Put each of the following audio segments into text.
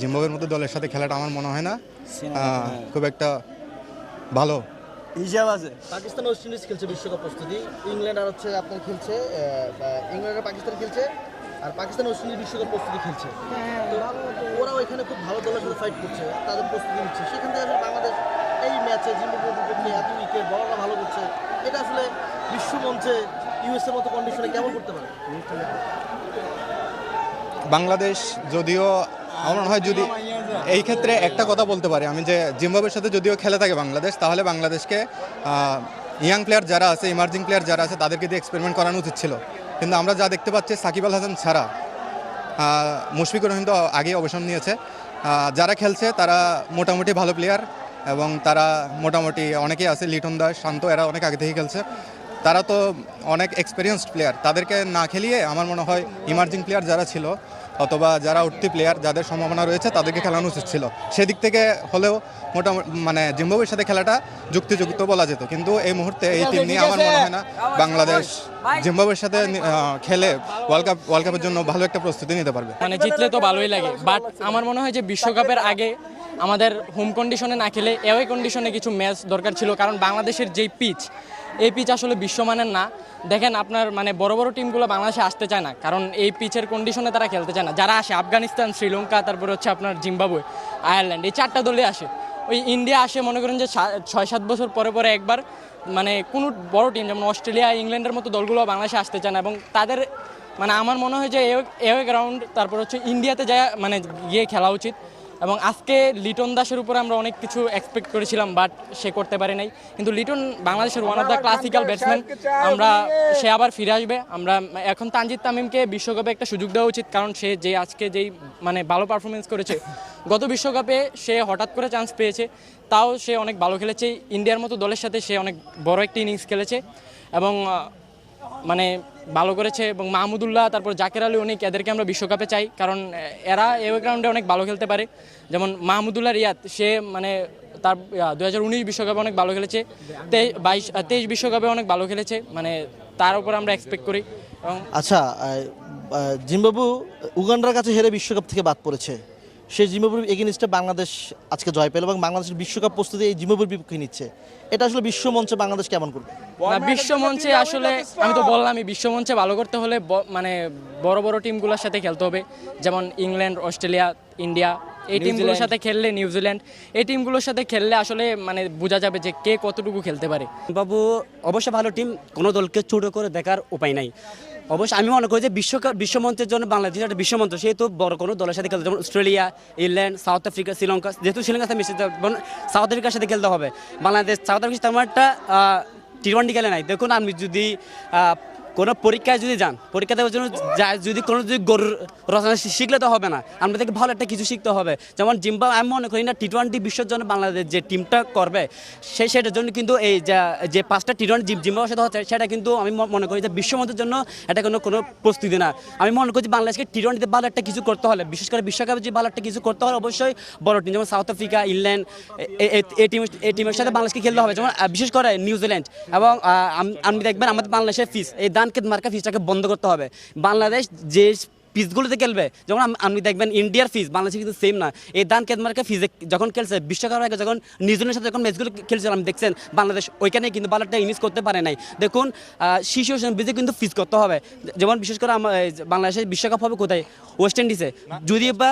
জিম্বাবুয়ের মতো দলের সাথে খেলাটা আমার মনে হয় না খুব একটা ভালো হিসাব আছে। পাকিস্তান ওয়েস্ট ইন্ডিজ খেলছে বিশ্বকাপ প্রস্তুতি, ইংল্যান্ড আর হচ্ছে আপনার খেলছে, ইংল্যান্ড আর পাকিস্তান খেলছে, আর পাকিস্তান ওয়েস্ট ইন্ডিজ বিশ্বকাপ প্রস্তুতি খেলছে। তো ওরাও এখানে খুব ভালো দলের সাথে ফাইট করছে, তাদের প্রস্তুতি নিচ্ছে। সেখান থেকে আসলে বাংলাদেশ এই ম্যাচে জিম্বাবুয়ের বিপক্ষে এত উইকেট, বলাররা ভালো করছে, এটা আসলে বিশ্বমঞ্চে ইউএসএর মতো কন্ডিশনে কেমন করতে পারে? বাংলাদেশ যদিও আমার মনে হয় যদি এই ক্ষেত্রে একটা কথা বলতে পারি আমি, যে জিম্বাবুয়ের সাথে যদিও খেলে থাকে বাংলাদেশ, তাহলে বাংলাদেশকে ইয়াং প্লেয়ার যারা আছে, ইমার্জিং প্লেয়ার যারা আছে, তাদেরকে দিয়ে এক্সপেরিমেন্ট করানো উচিত ছিল। কিন্তু আমরা যা দেখতে পাচ্ছি, সাকিব আল হাসান ছাড়া, মুশফিকুর রহিম তো আগেই অবসর নিয়েছে, যারা খেলছে তারা মোটামুটি ভালো প্লেয়ার, এবং তারা মোটামুটি অনেকেই আছে, লিটন দাস, শান্ত, এরা অনেক আগে থেকে খেলছে, তারা তো অনেক এক্সপিরিয়েন্সড প্লেয়ার। তাদেরকে না খেলিয়ে আমার মনে হয় ইমার্জিং প্লেয়ার যারা ছিল অথবা যারা উঠতি প্লেয়ার, যাদের সম্ভাবনা রয়েছে, তাদেরকে খেলানো উচিত ছিল। সেদিক থেকে হলেও মোটামুটি মানে জিম্বাবুয়ের সাথে খেলাটা যুক্তিযুক্ত বলা যেত। কিন্তু এই মুহূর্তে এই টিম নিয়ে আমার মনে হয় না বাংলাদেশ জিম্বাবুয়ের সাথে খেলে ওয়ার্ল্ড কাপের জন্য ভালো একটা প্রস্তুতি নিতে পারবে। মানে জিতলে তো ভালোই লাগে, বাট আমার মনে হয় যে বিশ্বকাপের আগে আমাদের হোম কন্ডিশনে না খেলে অ্যাওয়ে কন্ডিশনে কিছু ম্যাচ দরকার ছিল। কারণ বাংলাদেশের যেই পিচ, এই পিচ আসলে বিশ্বমানের না। দেখেন আপনার মানে বড় বড় টিমগুলো বাংলাদেশে আসতে চায় না, কারণ এই পিচের কন্ডিশনে তারা খেলতে চায় না। যারা আসে আফগানিস্তান, শ্রীলঙ্কা, তারপর হচ্ছে আপনার জিম্বাবুয়ে, আয়ারল্যান্ড, এই চারটা দলে আসে। ওই ইন্ডিয়া আসে মনে করেন যে 6-7 বছর পরে পরে একবার। মানে কোনো বড় টিম যেমন অস্ট্রেলিয়া, ইংল্যান্ডের মতো দলগুলো বাংলাদেশে আসতে চায় না, এবং তাদের মানে আমার মনে হয় যে এওয়ে গ্রাউন্ড, তারপর হচ্ছে ইন্ডিয়াতে যায় মানে গিয়ে খেলা উচিত। এবং আজকে লিটন দাসের উপরে আমরা অনেক কিছু এক্সপেক্ট করেছিলাম, বাট সে করতে পারে নাই। কিন্তু লিটন বাংলাদেশের one of the classical batsman, সে আবার ফিরে আসবে। আমরা এখন তানজিদ তামিমকে বিশ্বকাপে একটা সুযোগ দেওয়া উচিত, কারণ সে যে আজকে যেই মানে ভালো পারফরমেন্স করেছে, গত বিশ্বকাপে সে হঠাৎ করে চান্স পেয়েছে, তাও সে অনেক ভালো খেলেছে। ইন্ডিয়ার মতো দলের সাথে সে অনেক বড় একটা ইনিংস খেলেছে এবং মানে ভালো করেছে। এবং মাহমুদুল্লাহ, তারপর জাকের আলী, অনেক এদেরকে আমরা বিশ্বকাপে চাই, কারণ এরা এই গ্রাউন্ডে অনেক ভালো খেলতে পারে। যেমন মাহমুদুল্লাহ রিয়াদ, সে মানে তার 2019 বিশ্বকাপে অনেক ভালো খেলেছে, 23 বিশ্বকাপে অনেক ভালো খেলেছে, মানে তার উপর আমরা এক্সপেক্ট করি। এবং আচ্ছা, জিম্বাবু উগান্ডার কাছে হেরে বিশ্বকাপ থেকে বাদ পড়েছে। সেই জিম্বাবুর এগেইনস্টে বাংলাদেশ আজকে জয় পেল এবং বাংলাদেশের বিশ্বকাপ প্রস্তুতি এই জিম্বাবুর বিপক্ষে নিচ্ছে। এটা আসলে বিশ্বমঞ্চে বাংলাদেশ কেমন করবে? না, বিশ্বমঞ্চে আসলে আমি তো বললামই, বিশ্বমঞ্চে ভালো করতে হলে মানে বড় বড় টিমগুলোর সাথে খেলতে হবে, যেমন ইংল্যান্ড, অস্ট্রেলিয়া, ইন্ডিয়া, এই টিমগুলোর সাথে খেললে, নিউজিল্যান্ড, এই টিমগুলোর সাথে খেললে আসলে মানে বোঝা যাবে যে কে কতটুকু খেলতে পারে। বাবু অবশ্য ভালো টিম, কোনো দলকে ছোট করে দেখার উপায় নাই। অবশ্যই আমি মনে করি যে বিশ্বমঞ্চের জন্য বাংলাদেশ একটা বিশ্বমঞ্চ, সেহেতু বড় কোনো দলের সাথে খেলতে, যেমন Australia, England, south Africa, Sri Lanka, যেহেতু শ্রীলঙ্কার সাথে মিশে সাউথ আফ্রিকার সাথে খেলতে হবে। বাংলাদেশ সাউথ আফ্রিকা তেমন একটা টি-20 খেলে নাই। দেখুন, আমি যদি কোনো পরীক্ষায় যদি যান, পরীক্ষা দেওয়ার জন্য যদি গরুর রচনা শিখলে তো হবে না, আমাদেরকে ভালো একটা কিছু শিখতে হবে। যেমন জিম্বাবুয়ে, আমি মনে করি না টি-20 বিশ্বের জন্য বাংলাদেশ যে টিমটা করবে, সেটার জন্য কিন্তু এই যে 5টা টি-20 জিম্বাবুয়ের সাথে হচ্ছে, সেটা কিন্তু আমি মনে করি যে বিশ্বমঞ্চের জন্য এটা কোনো প্রস্তুতি না। আমি মনে করি যে বাংলাদেশকে টি-20তে ভালো একটা কিছু করতে হলে, বিশেষ করে বিশ্বকাপে যে ভালো একটা কিছু করতে হলে, অবশ্যই বড় টিম যেমন সাউথ আফ্রিকা, ইংল্যান্ড, এই টিমের সাথে বাংলাদেশকে খেলতে হবে। যেমন বিশেষ করে নিউজিল্যান্ড, এবং আপনি দেখবেন আমাদের বাংলাদেশের ফিস, এই মার্কা ফিসটাকে বন্ধ করতে হবে। বাংলাদেশ যে পিচগুলোতে খেলবে, যেমন আপনি দেখবেন ইন্ডিয়ার ফিস বাংলাদেশে কিন্তু সেম না। এই মার্কা ফিজে যখন খেলছে বিশ্বকাপের আগে, যখন নিউজিল্যান্ডের সাথে যখন ম্যাচগুলো খেলছিলাম, দেখছেন বাংলাদেশ ওইখানে কিন্তু ভালো একটা ইনিংস করতে পারে নাই। দেখুন, সিচুয়েশন বুঝে কিন্তু ফিস করতে হবে। যেমন বিশেষ করে বাংলাদেশের বিশ্বকাপ হবে কোথায়? ওয়েস্ট ইন্ডিজে, যদি বা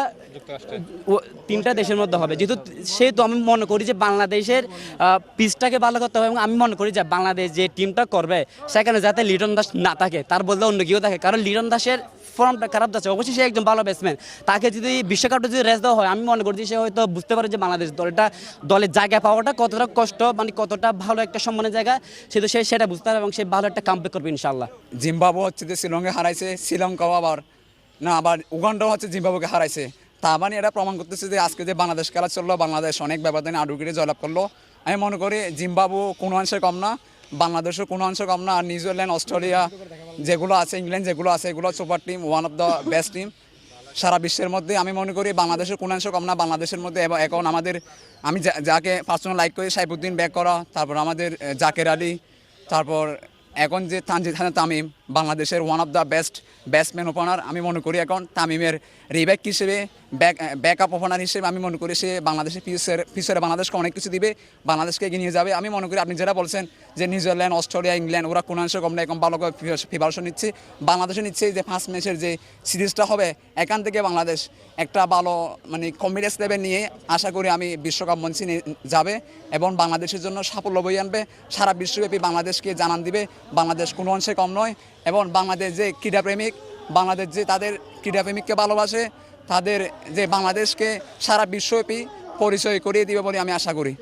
3টা দেশের মধ্যে হবে। যেহেতু সেহেতু আমি মনে করি যে বাংলাদেশের পিচটাকে ভালো করতে হবে, এবং আমি মনে করি যে বাংলাদেশ যে টিমটা করবে সেখানে যাতে লিটন দাস না থাকে, তার বদলে অন্য কেউ থাকে। কারণ লিটন দাসের ফর্মটা খারাপ যাচ্ছে, অবশ্যই সে একজন ভালো ব্যাটসম্যান, তাকে যদি বিশ্বকাপটা যদি রেস্ট দেওয়া হয়, আমি মনে করি যে সে হয়তো বুঝতে পারে যে বাংলাদেশ দলের জায়গা পাওয়াটা কতটা কষ্ট, মানে কতটা ভালো একটা সম্মানের জায়গা, সেটা সে সেটা বুঝতে পারে এবং সে ভালো একটা কামব্যাক করবে ইনশাআল্লাহ। জিম্বাবুয়ে হচ্ছে যে শ্রীলঙ্কা হারাইছে, শ্রীলঙ্কাও আবার উগান্ডাও হচ্ছে জিম্বাবুয়েকে হারাইছে। তা মানে এটা প্রমাণ করতেছে যে আজকে যে বাংলাদেশ খেলা চললো, বাংলাদেশ অনেক ব্যবধানে আডুগিরে জয়লাভ করলো। আমি মনে করি জিম্বাবুয়ে কোনো অংশে কম না, বাংলাদেশের কোনো অংশ কম না। আর নিউজিল্যান্ড, অস্ট্রেলিয়া যেগুলো আছে, ইংল্যান্ড যেগুলো আছে, এগুলো super team, one of the best team সারা বিশ্বের মধ্যে। আমি মনে করি বাংলাদেশের কোনো অংশ কম না। বাংলাদেশের মধ্যে এখন আমি যাকে পার্সোনাল লাইক করি, সাইফুদ্দিন ব্যাক করা, তারপর আমাদের জাকের আলী, তারপর এখন যে তানজিদ তামিম, বাংলাদেশের one of the best batsman opener আমি মনে করি এখন তামিমের রিব্যাক হিসেবে ব্যাকআপ ওপেনার হিসেবে আমি মনে করি সে বাংলাদেশের ফিউচারে বাংলাদেশকে অনেক কিছু দিবে, বাংলাদেশকে এগিয়ে নিয়ে যাবে। আমি মনে করি আপনি যেটা বলছেন যে নিউজিল্যান্ড, অস্ট্রেলিয়া, ইংল্যান্ড ওরা কোনো অংশে কম না, এখন ভালো করে প্রিপারেশন নিচ্ছে। বাংলাদেশে নিচ্ছে যে ফার্স্ট ম্যাচের যে সিরিজটা হবে এখান থেকে বাংলাদেশ একটা ভালো মানে কনফিডেন্স লেভেল নিয়ে আশা করি আমি বিশ্বকাপ মঞ্চে যাবে এবং বাংলাদেশের জন্য সাফল্য বয়ে আনবে, সারা বিশ্বব্যাপী বাংলাদেশকে জানান দিবে বাংলাদেশ কোনো অংশে কম নয়। এবং বাংলাদেশ যে ক্রীড়াপ্রেমিক, বাংলাদেশ যে তাদের ক্রীড়াপ্রেমিককে ভালোবাসে, তাদের যে বাংলাদেশকে সারা বিশ্বব্যাপী পরিচয় করিয়ে দিবে বলে আমি আশা করি।